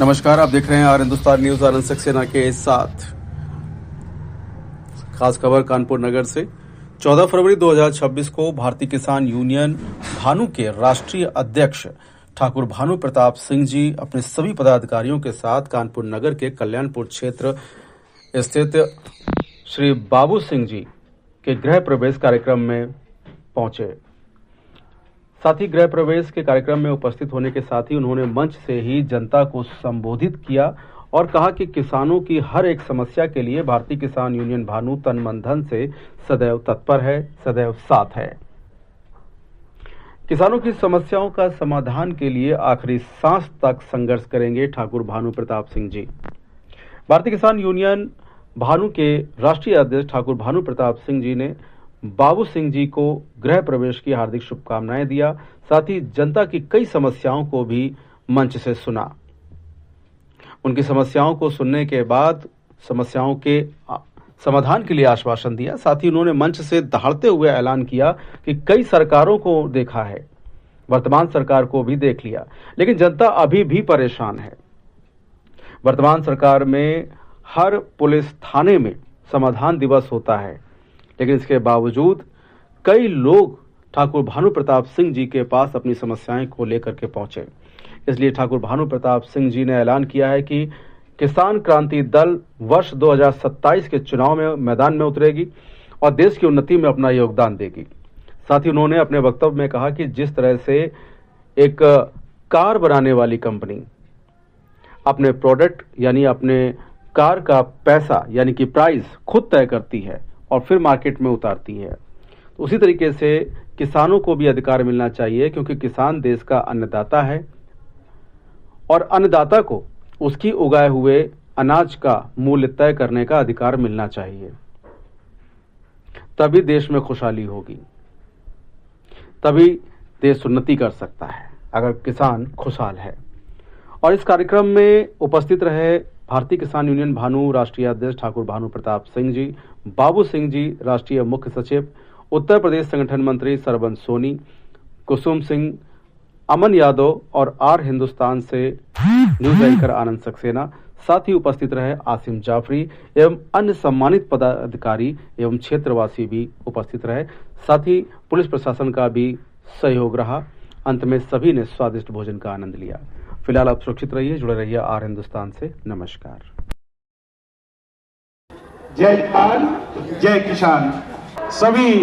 नमस्कार, आप देख रहे हैं आर हिंदुस्तान न्यूज। आनंद सक्सेना के साथ खास खबर कानपुर नगर से। 14 फरवरी 2026 को भारतीय किसान यूनियन भानु के राष्ट्रीय अध्यक्ष ठाकुर भानु प्रताप सिंह जी अपने सभी पदाधिकारियों के साथ कानपुर नगर के कल्याणपुर क्षेत्र स्थित श्री बाबू सिंह जी के गृह प्रवेश कार्यक्रम में पहुंचे। साथ ही गृह प्रवेश के कार्यक्रम में उपस्थित होने के साथ ही उन्होंने मंच से ही जनता को संबोधित किया और कहा कि किसानों की हर एक समस्या के लिए भारतीय किसान यूनियन भानु तन मन धन से सदैव तत्पर है, सदैव साथ है। किसानों की समस्याओं का समाधान के लिए आखिरी सांस तक संघर्ष करेंगे ठाकुर भानु प्रताप सिंह जी। भारतीय किसान यूनियन भानु के राष्ट्रीय अध्यक्ष ठाकुर भानु प्रताप सिंह जी ने बाबू सिंह जी को गृह प्रवेश की हार्दिक शुभकामनाएं दिया। साथ ही जनता की कई समस्याओं को भी मंच से सुना। उनकी समस्याओं को सुनने के बाद समस्याओं के समाधान के लिए आश्वासन दिया। साथ ही उन्होंने मंच से दहाड़ते हुए ऐलान किया कि कई सरकारों को देखा है, वर्तमान सरकार को भी देख लिया, लेकिन जनता अभी भी परेशान है। वर्तमान सरकार में हर पुलिस थाने में समाधान दिवस होता है, लेकिन इसके बावजूद कई लोग ठाकुर भानु प्रताप सिंह जी के पास अपनी समस्याएं को लेकर के पहुंचे। इसलिए ठाकुर भानु प्रताप सिंह जी ने ऐलान किया है कि किसान क्रांति दल वर्ष 2027 के चुनाव में मैदान में उतरेगी और देश की उन्नति में अपना योगदान देगी। साथ ही उन्होंने अपने वक्तव्य में कहा कि जिस तरह से एक कार बनाने वाली कंपनी अपने प्रोडक्ट यानी अपने कार का पैसा यानी कि प्राइस खुद तय करती है और फिर मार्केट में उतारती है, तो उसी तरीके से किसानों को भी अधिकार मिलना चाहिए, क्योंकि किसान देश का अन्नदाता है और अन्नदाता को उसकी उगाए हुए अनाज का मूल्य तय करने का अधिकार मिलना चाहिए। तभी देश में खुशहाली होगी, तभी देश उन्नति कर सकता है अगर किसान खुशहाल है। और इस कार्यक्रम में उपस्थित रहे भारतीय किसान यूनियन भानु राष्ट्रीय अध्यक्ष ठाकुर भानु प्रताप सिंह जी, बाबू सिंह जी राष्ट्रीय मुख्य सचिव, उत्तर प्रदेश संगठन मंत्री सरबंस सोनी, कुसुम सिंह, अमन यादव और आर हिंदुस्तान से न्यूज एंकर आनंद सक्सेना। साथ ही उपस्थित रहे आसिम जाफरी एवं अन्य सम्मानित पदाधिकारी एवं क्षेत्रवासी भी उपस्थित रहे। साथ ही पुलिस प्रशासन का भी सहयोग रहा। अंत में सभी ने स्वादिष्ट भोजन का आनंद लिया। फिलहाल आप सुरक्षित रहिए, जुड़े रहिए आर हिंदुस्तान से। नमस्कार। जय जवान जय किसान। सभी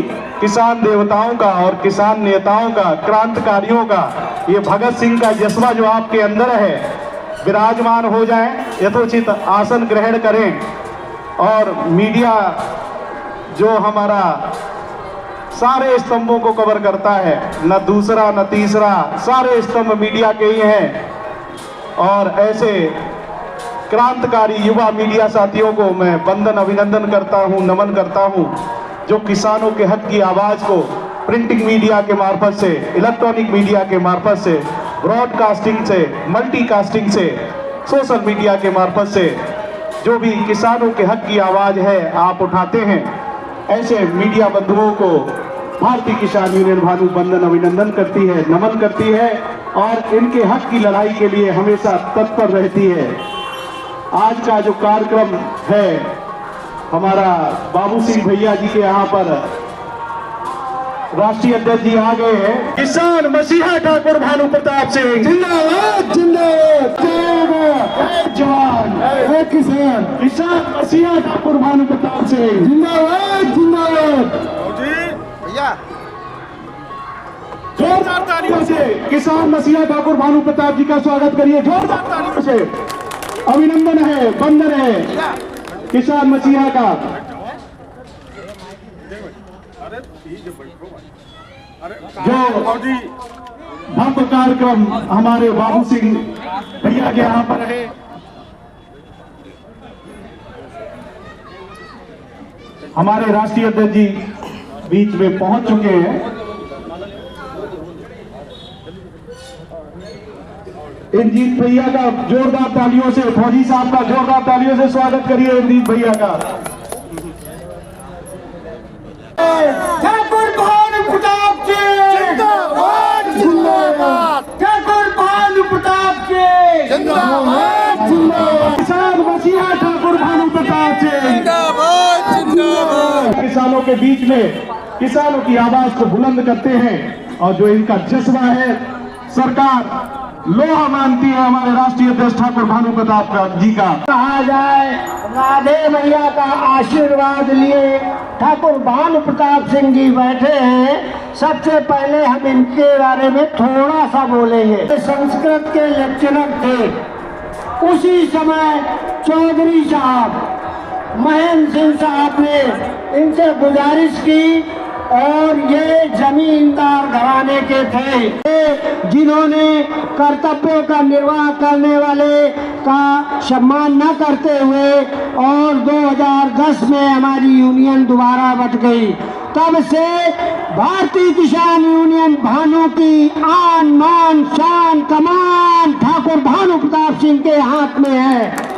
किसान देवताओं का और किसान नेताओं का, क्रांतिकारियों का ये भगत सिंह का जज्बा जो आपके अंदर है विराजमान हो जाए, यथोचित आसन ग्रहण करें। और मीडिया जो हमारा सारे स्तंभों को कवर करता है, न दूसरा न तीसरा, सारे स्तंभ मीडिया के ही हैं। और ऐसे क्रांतिकारी युवा मीडिया साथियों को मैं वंदन अभिनंदन करता हूं, नमन करता हूं, जो किसानों के हक की आवाज को प्रिंटिंग मीडिया के मार्फत से, इलेक्ट्रॉनिक मीडिया के मार्फत से, ब्रॉडकास्टिंग से, मल्टीकास्टिंग से, सोशल मीडिया के मार्फत से जो भी किसानों के हक की आवाज है आप उठाते हैं। ऐसे मीडिया बंधुओं को भारतीय किसान यूनियन भानु वंदन अभिनंदन करती है, नमन करती है और इनके हक की लड़ाई के लिए हमेशा तत्पर रहती है। आज का जो कार्यक्रम है, हमारा बाबू सिंह भैया जी के यहाँ पर राष्ट्रीय अध्यक्ष जी आ गए हैं। किसान मसीहा ठाकुर भानु प्रताप सिंह जिंदाबाद जिंदाबाद, जय जवान जय किसान। किसान मसीहा ठाकुर भानु प्रताप सिंह जिंदाबाद जिंदाबाद। भैया जोरदार तालियों से किसान मसीहा ठाकुर भानु प्रताप जी का स्वागत करिए, जोरदार तालियों से। अभिनंदन है, वंदन है किसान मसीहा का। जो भव्य कार्यक्रम हमारे बाबू सिंह भैया के यहाँ पर है, हमारे राष्ट्रीय अध्यक्ष जी बीच में पहुंच चुके हैं। इंजीत भैया का जोरदार तालियों से, फौजी साहब का जोरदार तालियों से स्वागत करिए इंजीत भैया का। ठाकुर भानु प्रताप के जिंदाबाद जिंदाबाद, ठाकुर भानु प्रताप के जिंदाबाद किसान मसीहा ठाकुर भानु प्रताप सिंह जिंदाबाद जिंदाबाद। किसानों के बीच में किसानों की आवाज को बुलंद करते हैं और जो इनका जज्बा है सरकार लोहा मानती है हमारे राष्ट्रीय अध्यक्ष ठाकुर भानु प्रताप जी का। कहा जाए राधे मैया का आशीर्वाद लिए ठाकुर भानु प्रताप सिंह जी बैठे हैं। सबसे पहले हम इनके बारे में थोड़ा सा बोलेंगे। संस्कृत के लेक्चरर थे, उसी समय चौधरी साहब महेंद्र सिंह साहब ने इनसे गुजारिश की और ये जमींदार घराने के थे जिन्होंने कर्तव्यों का निर्वाह करने वाले का सम्मान न करते हुए और 2010 में हमारी यूनियन दोबारा बट गई। तब से भारतीय किसान यूनियन भानु की आन मान शान कमान ठाकुर भानु प्रताप सिंह के हाथ में है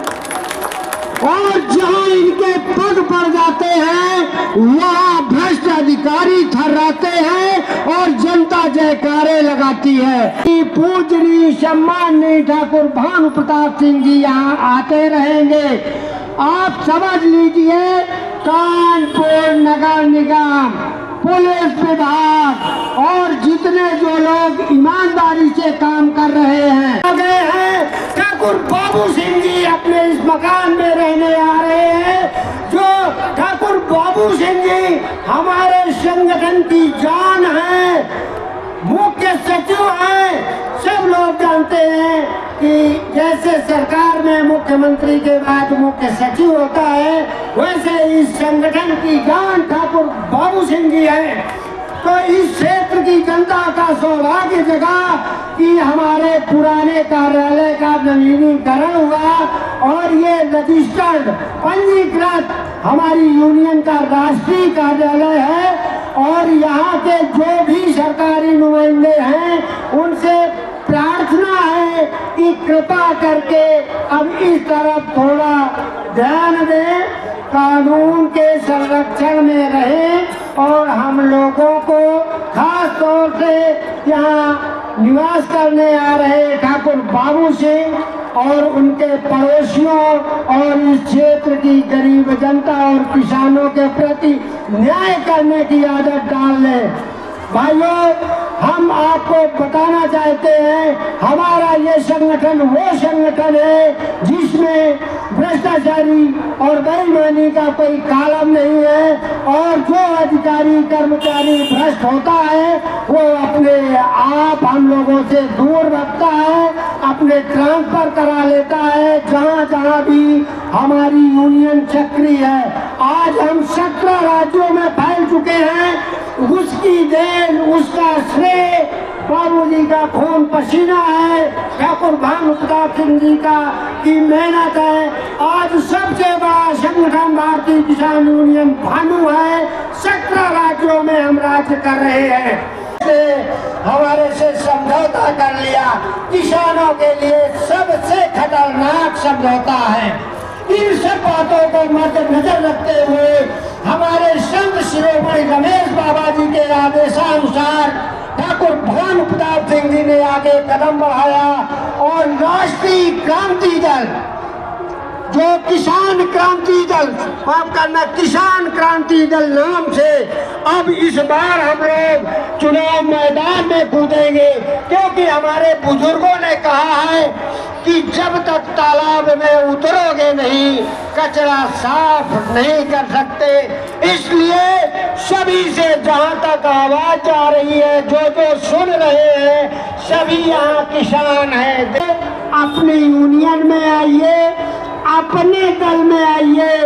और जहां इनके पद पड़ जाते हैं वहां भ्रष्ट अधिकारी थर्राते हैं और जनता जयकारे लगाती है। पूजनीय सम्माननीय ठाकुर भानु प्रताप सिंह जी यहाँ आते रहेंगे। आप समझ लीजिए कानपुर नगर निगम, पुलिस विभाग और जितने जो लोग ईमानदारी से काम कर रहे हैं आ गए हैं। ठाकुर बाबू सिंह जी अपने इस मकान में रहने आ रहे हैं। जो ठाकुर बाबू सिंह जी हमारे संगठन की जान है, मुख्य सचिव हैं। सब लोग जानते हैं कि जैसे सरकार में मुख्यमंत्री के बाद मुख्य सचिव होता है, वैसे इस संगठन की जान ठाकुर बाबू सिंह जी है। तो इस क्षेत्र की जनता का सौभाग्य जगा कि हमारे पुराने कार्यालय का नवीनीकरण हुआ और ये रजिस्टर्ड पंजीकृत हमारी यूनियन का राष्ट्रीय कार्यालय है। और यहाँ के जो भी सरकारी नुमाइंदे हैं उनसे प्रार्थना है कि कृपा करके अब इस तरफ थोड़ा ध्यान दें, कानून के संरक्षण में रहें और हम लोगों को खास तौर से यहाँ निवास करने आ रहे ठाकुर बाबू सिंह और उनके पड़ोसियों और इस क्षेत्र की गरीब जनता और किसानों के प्रति न्याय करने की आदत डाल लें। भाइयों, हम आपको बताना चाहते हैं हमारा ये संगठन वो संगठन है जिसमें भ्रष्टाचारी और बेईमानी का कोई कालम नहीं है और जो अधिकारी कर्मचारी भ्रष्ट होता है वो अपने आप हम लोगों से दूर रखता है, अपने ट्रांसफर करा लेता है जहाँ जहाँ भी हमारी यूनियन सक्रिय है। आज हम 17 राज्यों में फैल चुके हैं। उसकी देन, उसका श्रेय बाबूजी का खून पसीना है, ठाकुर भानु प्रताप सिंह जी का की मेहनत है। आज सबसे बड़ा संगठन भारतीय किसान यूनियन भानु है। 17 राज्यों में हम राज्य कर रहे हैं। हमारे से समझौता कर लिया, किसानों के लिए सबसे खतरनाक समझौता है। इन सब बातों को मद्देनजर रखते हुए हमारे संत शिरोमणि रमेश बाबा जी के आदेशानुसार ठाकुर भानु प्रताप सिंह जी ने आगे कदम बढ़ाया और राष्ट्रीय क्रांति दल, जो किसान क्रांति दल, माफ करना किसान क्रांति दल नाम से अब इस बार हम लोग चुनाव मैदान में कूदेंगे, क्योंकि हमारे बुजुर्गों ने कहा है कि जब तक तालाब में उतरोगे नहीं कचरा साफ नहीं कर सकते। इसलिए सभी से जहां तक आवाज जा रही है, जो जो सुन रहे हैं, सभी यहाँ किसान हैं। अपनी यूनियन में आइए, अपने दल में आइए,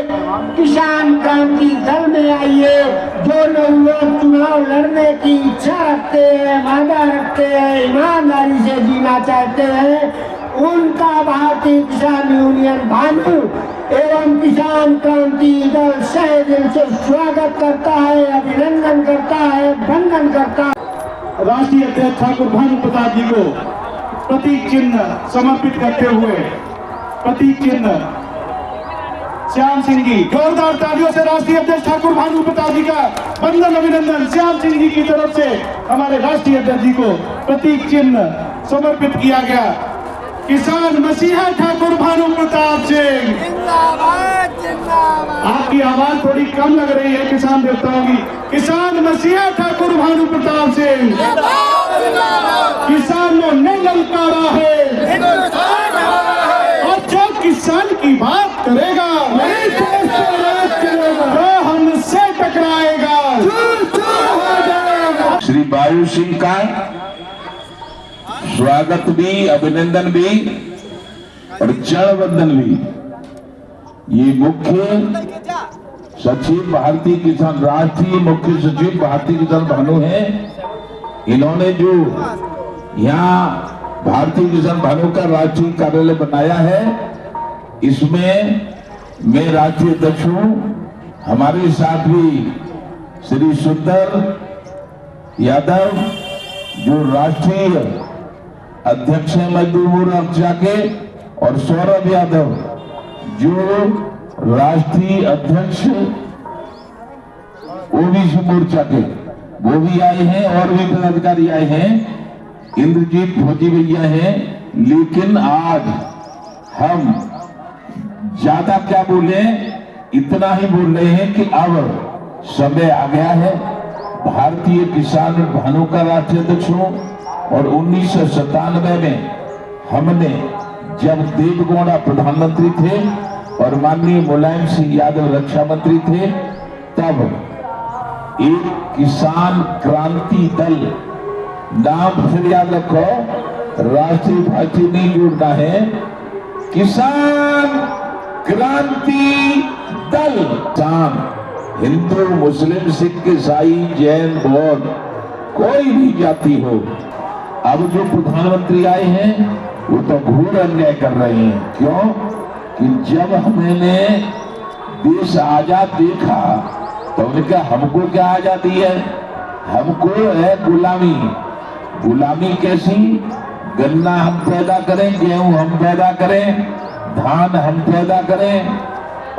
किसान क्रांति दल में आइए। जो लोग चुनाव लड़ने की इच्छा रखते हैं, वादा रखते हैं, ईमानदारी से जीना चाहते हैं, उनका भारतीय किसान यूनियन भानु एवं किसान क्रांति दल सहे दिल से स्वागत करता है, अभिनंदन करता है, वंदन करता है। राष्ट्रीय अध्यक्ष ठाकुर भानु प्रताप जी को प्रतीक चिन्ह समर्पित करते हुए प्रतीक चिन्ह श्याम सिंह जी, जोरदार तालियों से राष्ट्रीय अध्यक्ष ठाकुर भानु प्रताप जी का वंदन अभिनंदन श्याम सिंह जी की तरफ से हमारे राष्ट्रीय अध्यक्ष जी को प्रतीक चिन्ह समर्पित किया गया। किसान मसीहा ठाकुर भानु प्रताप सिंह। जिंदाबाद जिंदाबाद। आपकी आवाज थोड़ी कम लग रही है किसान देवताओं की। किसान मसीहा ठाकुर भानु प्रताप सिंह, किसानों ने ललकारा है और जो किसान की बात करेगा वही देश को राज करेगा, जो हमसे टकराएगा श्री बायू सिंह का स्वागत भी, अभिनंदन भी और चरण वंदन भी। ये मुख्य सचिव भारतीय किसान, राष्ट्रीय मुख्य सचिव भारतीय किसान भानु हैं। इन्होंने जो यहाँ भारतीय किसान भानु का राष्ट्रीय कार्यालय बनाया है, इसमें मैं राष्ट्रीय अध्यक्ष हूँ। हमारे साथ भी श्री सुंदर यादव जो राष्ट्रीय अध्यक्ष है मजदूर मोर्चा के, और सौरभ यादव जो राष्ट्रीय अध्यक्ष ओबीसी मोर्चा के, वो भी आए हैं और भी पदाधिकारी आए हैं। इंद्रजीत फौजी भैया हैं। लेकिन आज हम ज्यादा क्या बोले, इतना ही बोल रहे हैं कि अब समय आ गया है। भारतीय किसान भानु का राष्ट्रीय अध्यक्ष हूं और 1997 में हमने, जब देवगौड़ा प्रधानमंत्री थे और माननीय मुलायम सिंह यादव रक्षा मंत्री थे, तब एक किसान क्रांति दल, नाम फिर याद रखो, राष्ट्रीय पार्टी नहीं जुड़ना है, किसान क्रांति दल। किसान हिंदू, मुस्लिम, सिख, ईसाई, जैन, बौद्ध, कोई भी जाति हो, अब जो प्रधानमंत्री आए हैं वो तो घोर अन्याय कर रहे हैं। क्यों? कि जब हमने देश आजाद देखा तो उन्होंने कहा हमको क्या आजादी है, हमको है गुलामी। गुलामी कैसी? गन्ना हम पैदा करें, गेहूं हम पैदा करें, धान हम पैदा करें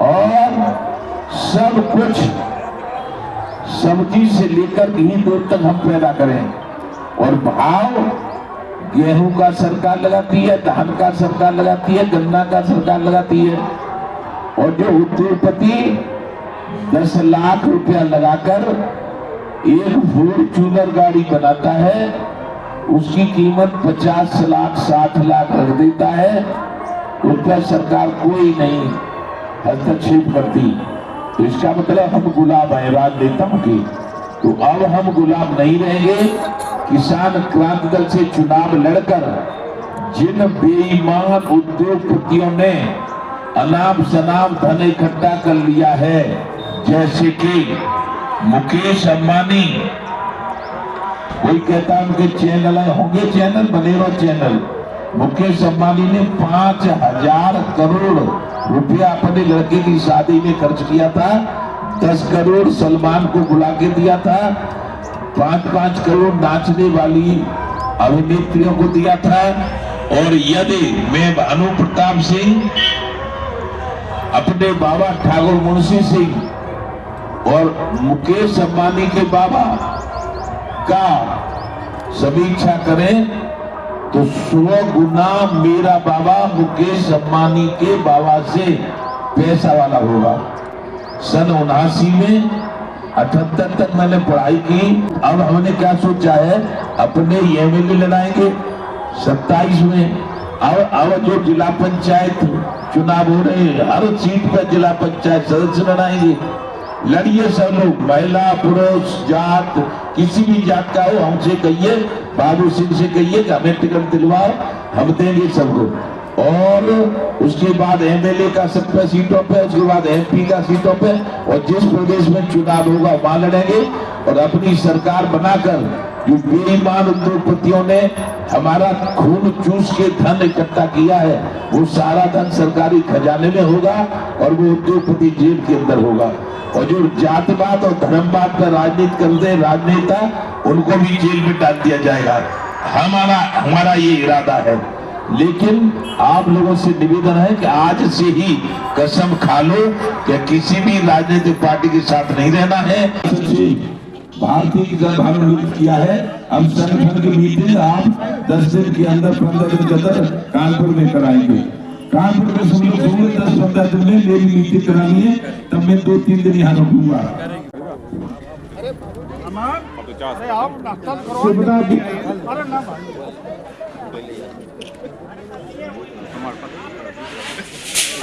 और सब कुछ सब्जी से लेकर घी दूध तक हम पैदा करें। और भाव गेहूं का सरकार लगाती है, धान का सरकार लगाती है, गन्ना का सरकार लगाती है। और जो उद्योगपति 10 लाख रुपया लगाकर एक फॉर्च्यूनर गाड़ी बनाता है, उसकी कीमत 50 लाख 60 लाख रख देता है, उस पर सरकार कोई नहीं हस्तक्षेप करती। तो इसका मतलब हम गुलाम है राजनेताओं के। तो अब हम गुलाम नहीं रहेंगे। किसान क्रांति दल से चुनाव लड़कर जिन बेईमान उद्योगपतियों ने अनाप शनाप धन इकट्ठा कर लिया है, जैसे कि मुकेश अंबानी, कोई कहता है उनके चैनल होंगे, चैनल बनेगा चैनल। मुकेश अंबानी ने 5000 करोड़ रुपया अपने लड़के की शादी में खर्च किया था। 10 करोड़ सलमान को बुला के दिया था, 5-5 करोड़ नाचने वाली अभिनेत्रियों को दिया था। और यदि मैं भानु प्रताप सिंह अपने बाबा ठाकुर मुंशी सिंह और मुकेश अंबानी के बाबा का समीक्षा करें तो 100 गुना मेरा बाबा मुकेश अंबानी के बाबा से पैसा वाला होगा। सन 79 में 78 तक मैंने पढ़ाई की। अब हमने क्या सोचा है, अपने एमएलए लड़ाएंगे 27 में। अब जो जिला पंचायत चुनाव हो रहे हैं, हर सीट पर जिला पंचायत सदस्य लड़ाएंगे। लड़िए सब लोग, महिला पुरुष जात, किसी भी जात का हो, हमसे कहिए, बाबू सिंह से कहिए कि हमें टिकट दिलवाओ, हम देंगे सबको। और उसके बाद एमएलए का 70 सीटों पे, उसके बाद एमपी का सीटों पे, और जिस प्रदेश में चुनाव होगा वहां लड़ेंगे। और अपनी सरकार बनाकर जो बेईमान उद्योगपतियों ने हमारा खून चूस के धन इकट्ठा किया है, वो सारा धन सरकारी खजाने में होगा और वो उद्योगपति जेल के अंदर होगा। और जो जातवाद और धर्मवाद पर राजनीति करते हैं राजनेता, उनको भी जेल में डाल दिया जाएगा। हमारा ये इरादा है। लेकिन आप लोगों से निवेदन है कि आज से ही कसम खा लो कि किसी भी राजनीतिक पार्टी के साथ नहीं रहना है। भारतीय किसान भानु नियुक्त किया है। अब संगठन की मीटिंग आप 10 दिन के अंदर, 15 दिन के अंदर कानपुर में कराएंगे। कानपुर में सब लोग होंगे 10-15 दिन में मेरी मीटिंग करानी है, तब मैं 2-3 दिन यहाँ रुकूंगा।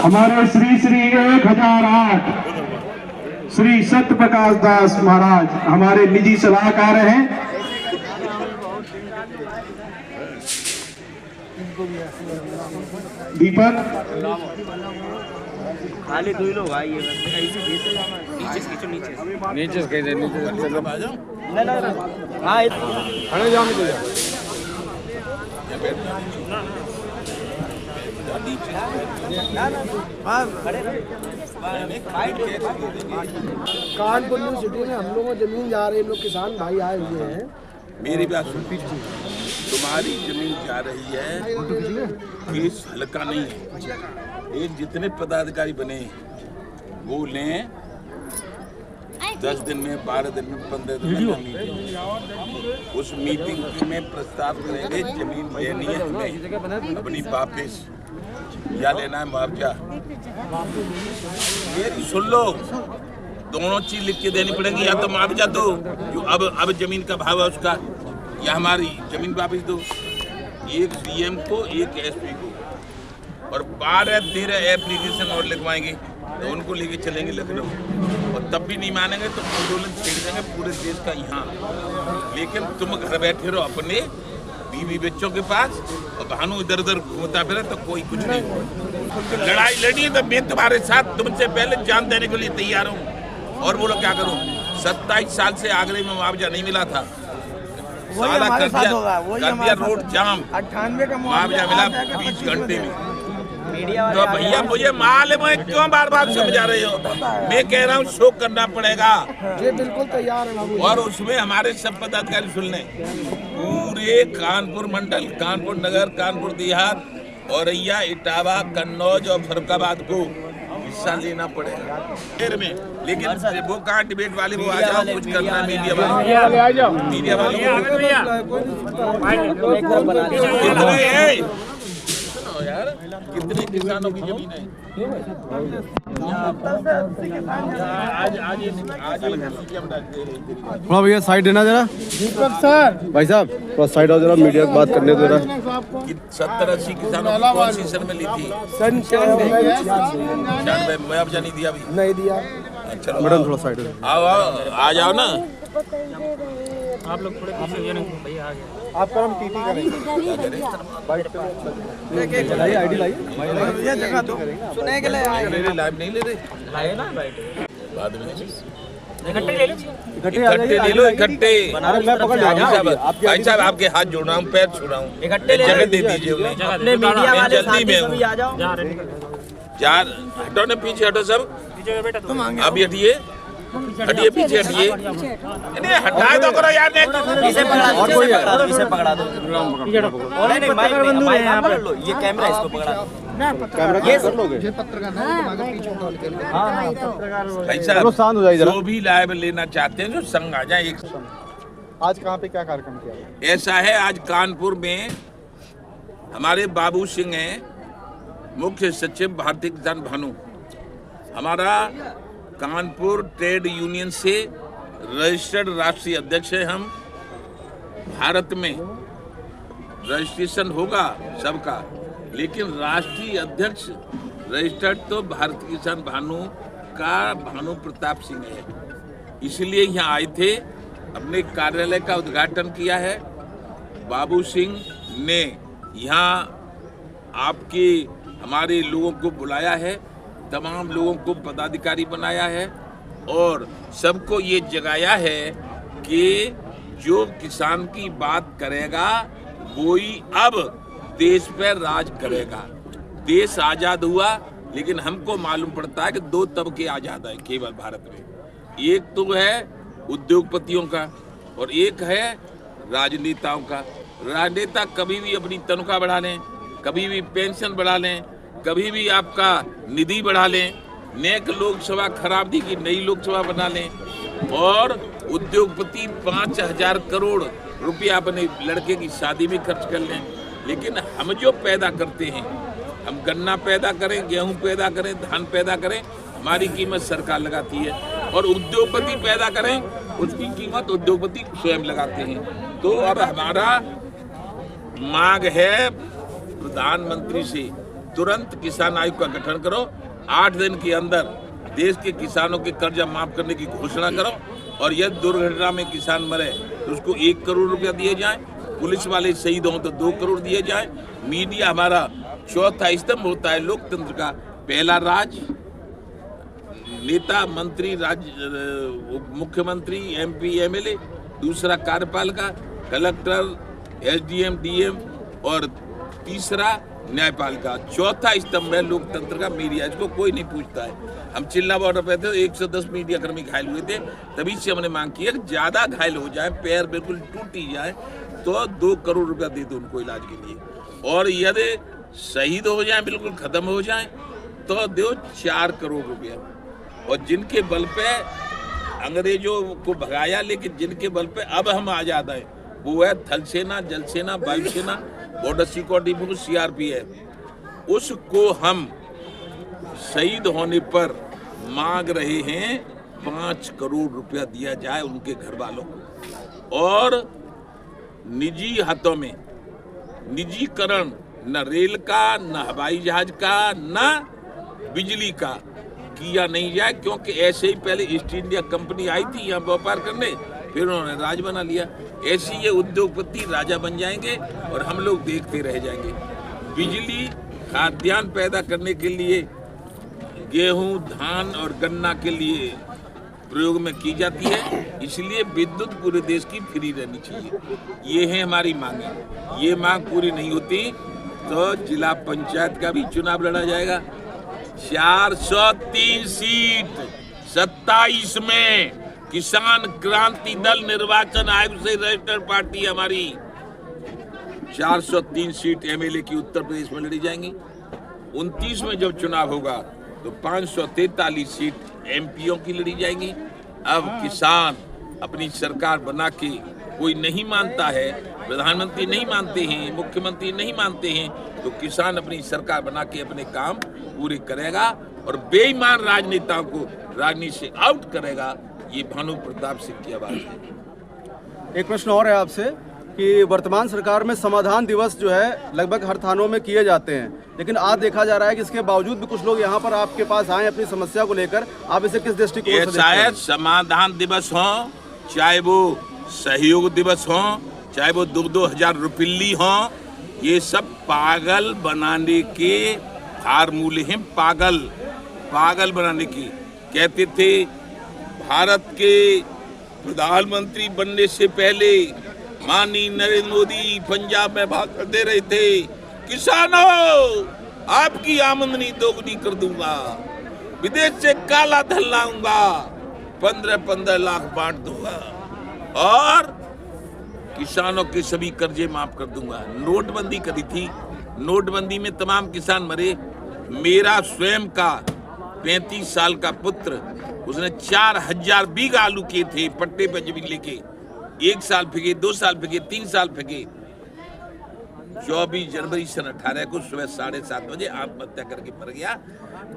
हमारे श्री श्री 1008 श्री सत्य प्रकाश दास महाराज हमारे निजी सलाहकार हैं। दीपक खाली 2 लोग आइए, ऐसे भेजते जाना, नीचे खींचो, नीचे कैसे नीचे ना हाँ खड़े जाओ, नीचे जाओ। कानपुर यूनिवर्सिटी में हम लोगों को जमीन जा रही है, लोग किसान भाई आए हुए हैं। मेरी बात सुन, तुम्हारी जमीन जा रही है, केस हल्का नहीं है। ये जितने पदाधिकारी बने वो लें 10 दिन में, 12 दिन में, 15 दिन में मीटिंग, उस मीटिंग में प्रस्ताव करेंगे जमीन लेनी है हमें अपनी वापिस या लेना है मुआवजा। मेरी सुन लो, दोनों चीज लिख के देनी पड़ेगी, या तो मुआवजा दो जो अब जमीन का भाव है उसका, या हमारी जमीन वापस दो। एक सीएम को, एक एसपी को, और 12-13 एप्लीकेशन और लिखवाएंगे तो उनको लेके चलेंगे लखनऊ, और तब भी नहीं मानेंगे तो आंदोलन छेड़ देंगे पूरे देश का यहाँ। लेकिन तुम घर बैठे रहो अपने बीवी बच्चों के पास, और भानु इधर उधर घूमता फिरे तो कोई कुछ नहीं। लड़ाई लड़ी तो मैं तुम्हारे साथ तुमसे पहले जान देने के लिए तैयार हूँ। और बोलो क्या करूँ, 27 साल से आगरे में मुआवजा नहीं मिला था, साला कर दिया रोड जाम, 98 का मुआवजा मिला 20 घंटे में। तो भैया मुझे मालूम है क्यों बार बार समझा रहे हो, मैं कह रहा हूँ शोक करना पड़ेगा। ये बिल्कुल तैयार है बाबू। और उसमें हमारे सब पदाधिकारी सुन लें, पूरे कानपुर मंडल, कानपुर नगर, कानपुर देहात, औरैया, इटावा, कन्नौज और फरुखाबाद को हिस्सा लेना पड़ेगा फिर में। लेकिन वो कहाँ डिबेट वाले, वो आ जाओ, कुछ करना है मीडिया वाले, मीडिया वाले यार, कितने किसानों की जमीन है थोड़ा भैया साइड देना जरा। दीपक सर, भाई साहब थोड़ा साइड आओ जरा, मीडिया की बात करने दो जरा। 70-80 किसानों की कौन सी सन में ली थी? 96 मुआवजा नहीं दिया अभी? नहीं दिया। चलो मैडम थोड़ा साइड आओ, आ जाओ ना। आप लोग थोड़े पीछे भैया आ गया। आपका हम टीटी करेंगे। आईडी लाइए, ये जगह दो सुनने के लिए आए, लाइव नहीं ले रहे, लाए ना बैठे बाद में इकट्ठे ले लो, इकट्ठे ले लो, इकट्ठे। भाई साहब आपके हाथ जोड़ रहा हूँ, पैर छू रहा हूँ, इकट्ठे ले जगह दे दीजिए उन्हें। अपने मीडिया वाले जल्दी में साथी आ जाओ। चार हटो ना, पीछे हटो सब, आप भी हटिए, हटिए पीछे हटिए, नहीं हटा दो करो यार, नहीं इसे पकड़ा दो, इसे पकड़ा दो। नहीं माइक आप पकड़ लो, ये कैमरा इसको पकड़ा दो। कैमरा ये कर लोगे। भाई साहब जो भी लाइव लेना चाहते हैं जो संग आ जाए। एक आज कहाँ पे क्या कार्यक्रम किया? ऐसा है, आज कानपुर में हमारे बाबू सिंह हैं, मुख्य सचिव भारतीय किसान भानु, हमारा कानपुर ट्रेड यूनियन से रजिस्टर्ड राष्ट्रीय अध्यक्ष है। हम भारत में रजिस्ट्रेशन होगा सबका, लेकिन राष्ट्रीय अध्यक्ष रजिस्टर्ड तो भारतीय किसान भानु का भानु प्रताप सिंह है। इसलिए यहाँ आए थे, अपने कार्यालय का उद्घाटन किया है। बाबू सिंह ने यहाँ आपके हमारे लोगों को बुलाया है, तमाम लोगों को पदाधिकारी बनाया है और सबको ये जगाया है कि जो किसान की बात करेगा वही अब देश पर राज करेगा। देश आजाद हुआ, लेकिन हमको मालूम पड़ता है कि 2 तबके आजाद है केवल भारत में। एक तो है उद्योगपतियों का और एक है राजनेताओं का। राजनेता कभी भी अपनी तनख्वाह बढ़ा लें, कभी भी पेंशन बढ़ा लें, कभी भी आपका निधि बढ़ा लें, नेक लोकसभा खराब दी की नई लोकसभा बना लें, और उद्योगपति 5000 करोड़ रुपया अपने लड़के की शादी में खर्च कर लें। लेकिन हम जो पैदा करते हैं हम गन्ना पैदा करें, गेहूं पैदा करें, धान पैदा करें, हमारी कीमत सरकार लगाती है। और उद्योगपति पैदा करें, उसकी कीमत उद्योगपति स्वयं लगाते हैं। तो अब हमारा मांग है प्रधानमंत्री से, तुरंत किसान आयोग का गठन करो, 8 दिन के अंदर देश के किसानों के कर्जा माफ करने की घोषणा करो, और यदि दुर्घटना में किसान मरे तो उसको 1 करोड़ रुपया दिए जाए, पुलिस वाले शहीद हों तो 2 करोड़ दिए जाए। मीडिया हमारा चौथा स्तंभ होता है लोकतंत्र का, पहला राज नेता, मंत्री, मुख्यमंत्री, MP, MLA, दूसरा कार्यपालिका, कलेक्टर, SDM, DM, और तीसरा न्यायपालिका। चौथा स्तंभ है लोकतंत्र का मीडिया, इसको कोई नहीं पूछता है। हम चिल्ला बॉर्डर पे थे, 110 मीडिया कर्मी घायल हुए थे, तभी से हमने मांग की है कि ज्यादा घायल हो जाए, पैर बिल्कुल टूट ही जाए तो 2 करोड़ रुपया दे दो उनको इलाज के लिए, और यदि शहीद हो जाए, बिल्कुल खत्म हो जाए, तो दो 4 करोड़ रुपया। और जिनके बल पे अंग्रेजों को भगाया, लेकिन जिनके बल पे अब हम आजाद हैं, वो है थल सेना, जल सेना, वायुसेना, बॉर्डर सिक्योरिटी फोर्स, CRPF। उसको हम शहीद होने पर मांग रहे हैं 5 करोड़ रुपया दिया जाए उनके घर वालों को। और निजी हाथों में निजीकरण न रेल का, न हवाई जहाज का, न बिजली का किया नहीं जाए, क्योंकि ऐसे ही पहले ईस्ट इंडिया कंपनी आई थी यहाँ व्यापार करने, फिर उन्होंने राज बना लिया। ऐसे ये उद्योगपति राजा बन जाएंगे और हम लोग देखते रह जाएंगे। बिजली खाद्यान्न पैदा करने के लिए गेहूं, धान और गन्ना के लिए प्रयोग में की जाती है, इसलिए विद्युत पूरे देश की फ्री रहनी चाहिए। ये है हमारी मांगे। ये मांग पूरी नहीं होती तो जिला पंचायत का भी चुनाव लड़ा जाएगा। 403 सीट 27 में किसान क्रांति दल निर्वाचन आयोग से रजिस्टर्ड पार्टी हमारी 403 सीट MLA की उत्तर प्रदेश में लड़ी जाएंगी। 29 में जब चुनाव होगा तो 543 सीट MPओं की लड़ी जाएंगी। अब किसान अपनी सरकार बना के, कोई नहीं मानता है, प्रधानमंत्री नहीं मानते हैं, मुख्यमंत्री नहीं मानते हैं, तो किसान अपनी सरकार बना के अपने काम पूरे करेगा और बेईमान राजनेताओं को राजनीति से आउट करेगा। ये भानु प्रताप सिंह की आवाज है। एक प्रश्न और है आपसे कि वर्तमान सरकार में समाधान दिवस जो है लगभग हर थानों में किए जाते हैं, लेकिन आज देखा जा रहा है कि इसके बावजूद भी कुछ लोग यहाँ पर आपके पास आए अपनी समस्या को लेकर, आप इसे किस दृष्टिकोण से देखते हैं? शायद समाधान दिवस हो, चाहे वो सहयोग दिवस हो, चाहे वो 2-2 रुपये हो, ये सब पागल बनाने के फार्मूले हैं। पागल बनाने की। कहते थे भारत के प्रधानमंत्री बनने से पहले माननीय नरेंद्र मोदी पंजाब में भाषण दे रहे थे, किसानों आपकी आमदनी दोगुनी कर दूंगा, विदेश से काला धन लाऊंगा, 15-15 लाख बांट दूंगा और किसानों के सभी कर्जे माफ कर दूंगा। नोटबंदी करी थी, नोटबंदी में तमाम किसान मरे। मेरा स्वयं का 35 साल का पुत्र, उसने 4000 बीघा आलू किए थे पट्टे पे जमीन लेके, 1 साल फेंके, 2 साल फेंके, 3 साल फेंके। 24 जनवरी सन 18 को सुबह 7:30 बजे आत्महत्या करके मर गया।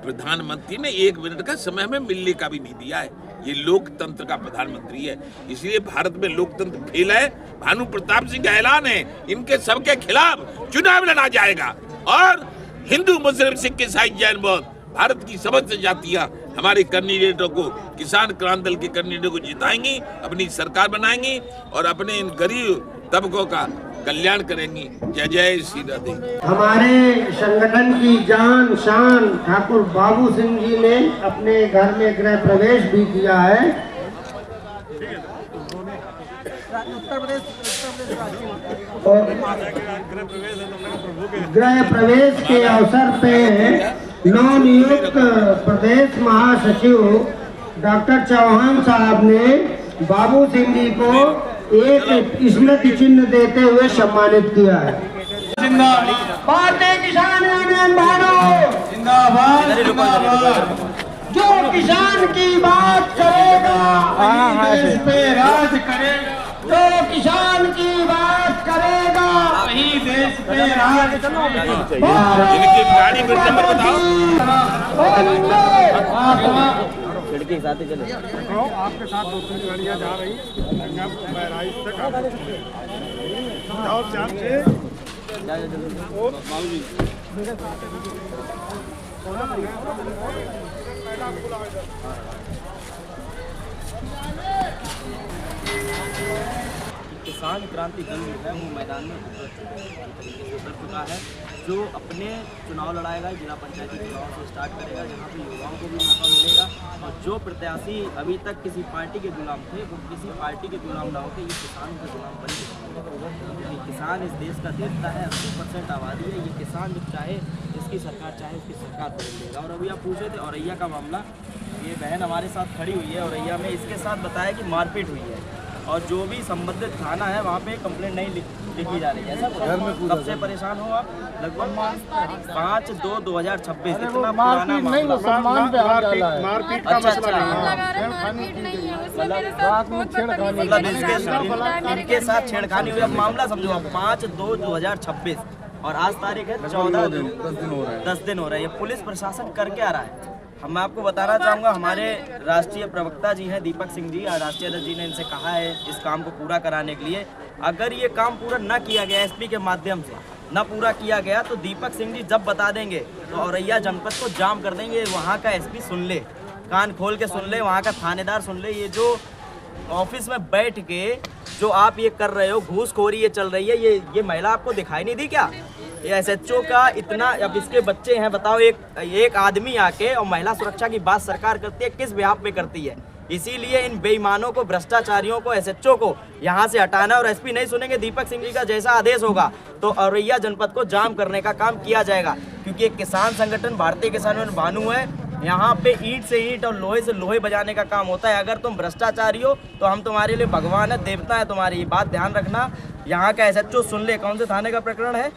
प्रधानमंत्री ने 1 मिनट का समय में मिलने का भी नहीं दिया है। ये लोकतंत्र का प्रधानमंत्री है, इसलिए भारत में लोकतंत्र फेल है। भानु प्रताप सिंह का ऐलान है, इनके सबके खिलाफ चुनाव लड़ा जाएगा और हिंदू, मुस्लिम, सिख, ईसाई, जैन, बौद्ध, भारत की समस्त जातियां हमारे कैंडिडेटों को, किसान क्रांति दल के कैंडिडेटों को जिताएंगी, अपनी सरकार बनाएंगी और अपने इन गरीब तबकों का कल्याण करेंगी। जय जय श्री राधे। हमारे संगठन की जान शान ठाकुर बाबू सिंह जी ने अपने घर में गृह प्रवेश भी किया है। गृह प्रवेश के अवसर पे नवनियुक्त प्रदेश महासचिव डॉक्टर चौहान साहब ने बाबू सिंह जी को एक स्मृति चिन्ह देते हुए सम्मानित किया है। भारतीय किसान यूनियन भानु जिंदाबाद, जो किसान की बात करेगा देश पे राज करेगा, जो किसान की बात करेगा। वही देश पे राज गाड़ी पर नंबर बताओ। खिड़की साथ ही चले। आपके साथ 2-3 गाड़ियां जा रही बहराइच तक और किसान क्रांति जंग है वो मैदान में तरीके से उतर चुका है। जो अपने चुनाव लड़ाएगा जिला पंचायती चुनाव से स्टार्ट करेगा, जहाँ पे युवाओं को भी मौका मिलेगा। और जो प्रत्याशी अभी तक किसी पार्टी के गुलाम थे वो किसी पार्टी के गुलाम ना होकर ये किसानों के गुलाम बन चुके। किसान इस देश का देवता है, 80% आबादी है। ये किसान जो चाहे जिसकी सरकार चाहे उसकी सरकार बदल देगा। और अभी आप पूछे थे औरैया का मामला, ये बहन हमारे साथ खड़ी हुई है औरैया में, इसके साथ बताया कि मारपीट हुई है और जो भी संबंधित थाना है वहाँ पे कंप्लेंट नहीं लिखी जा रही है। कब से परेशान हो आप? लगभग 5/2/2026। इतना पुराना मामला। मारपीट का मसला मतलब इनके साथ छेड़खानी हुई। अब मामला समझो आप, 5/2/2026 और आज तारीख है 14 दिन, 10 दिन हो रहे हैं। ये पुलिस प्रशासन करके आ रहा है। मैं आपको बताना चाहूँगा, हमारे राष्ट्रीय प्रवक्ता जी हैं दीपक सिंह जी, राष्ट्रीय अध्यक्ष जी ने इनसे कहा है इस काम को पूरा कराने के लिए। अगर ये काम पूरा न किया गया एसपी के माध्यम से न पूरा किया गया तो दीपक सिंह जी जब बता देंगे तो औरैया जनपद को जाम कर देंगे। वहाँ का एसपी सुन ले, कान खोल के सुन ले, वहाँ का थानेदार सुन ले। ये जो ऑफिस में बैठ के जो आप ये कर रहे हो, घूसखोरी ये चल रही है, ये महिला आपको दिखाई नहीं दी क्या? ये एसएचओ का इतना, अब इसके बच्चे हैं, बताओ एक आदमी आके और महिला सुरक्षा की बात सरकार करती है, किस बिहाफ पे करती है? इसीलिए इन बेईमानों को, भ्रष्टाचारियों को, एसएचओ को यहाँ से हटाना। और एसपी नहीं सुनेंगे, दीपक सिंह जी का जैसा आदेश होगा तो औरैया जनपद को जाम करने का काम किया जाएगा। क्योंकि एक किसान संगठन भारतीय किसान यूनियन भानु है, यहाँ पे ईंट से ईंट और लोहे से लोहे बजाने का काम होता है। अगर तुम भ्रष्टाचारी हो तो हम तुम्हारे लिए भगवान है, देवता है तुम्हारी, ये बात ध्यान रखना। यहाँ का एसएचओ सुन ले, कौन से थाने का प्रकरण है?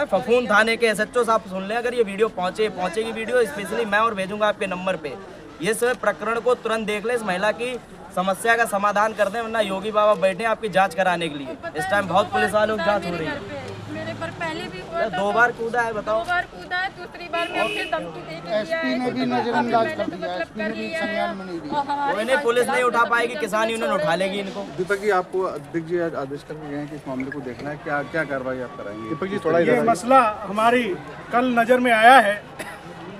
फफून थाने के एसएचओ साहब सुन ले। अगर ये वीडियो पहुंचेगी वीडियो स्पेशली मैं और भेजूंगा आपके नंबर पे। ये सब प्रकरण को तुरंत देख ले, इस महिला की समस्या का समाधान कर दें, वरना योगी बाबा बैठे आपकी जांच कराने के लिए। इस टाइम बहुत पुलिस वालों की जांच हो रही है। मेरे पर पहले भी हुआ था, 2 बार कूदा है, बताओ। 2 बार कूदा है, दूसरी बार में अपने धमकी दे के एसपी ने भी नजरअंदाज कर दिया, एसपी ने भी संज्ञान में नहीं दिया। तो इन्हें पुलिस नहीं उठा पाएगी, किसान यूनियन उठा लेगी इनको। दीपक जी, आपको अध्यक्ष जी आदेश करके गए हैं कि इस मामले को देखना है, क्या कार्रवाई आप कराएंगे? दीपक जी थोड़ा, ये मसला हमारी कल नज़र में आया है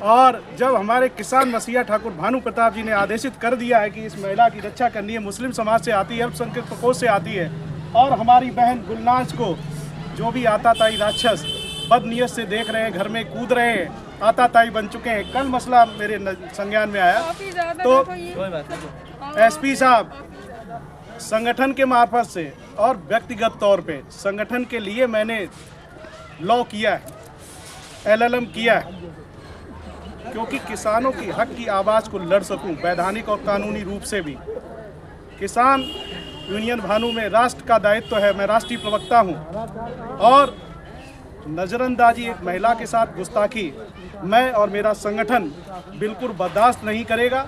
और जब हमारे किसान मसीहा ठाकुर भानु प्रताप जी ने आदेशित कर दिया है कि इस महिला की रक्षा करनी है, मुस्लिम समाज से आती है, अल्पसंख्यक प्रकोष्ठ से आती है, और हमारी बहन गुलनाज को जो भी आताताई राक्षस बदनीयत से देख रहे हैं, घर में कूद रहे हैं, आताताई बन चुके हैं। कल मसला मेरे संज्ञान में आया तो एसपी साहब संगठन के मार्फत से और व्यक्तिगत तौर पे संगठन के लिए मैंने लॉ किया है, LLM किया है, क्योंकि किसानों की हक की आवाज़ को लड़ सकूं वैधानिक और कानूनी रूप से भी। किसान यूनियन भानु में राष्ट्र का दायित्व है, मैं राष्ट्रीय प्रवक्ता हूं, और नज़रअंदाजी एक महिला के साथ गुस्ताखी मैं और मेरा संगठन बिल्कुल बर्दाश्त नहीं करेगा।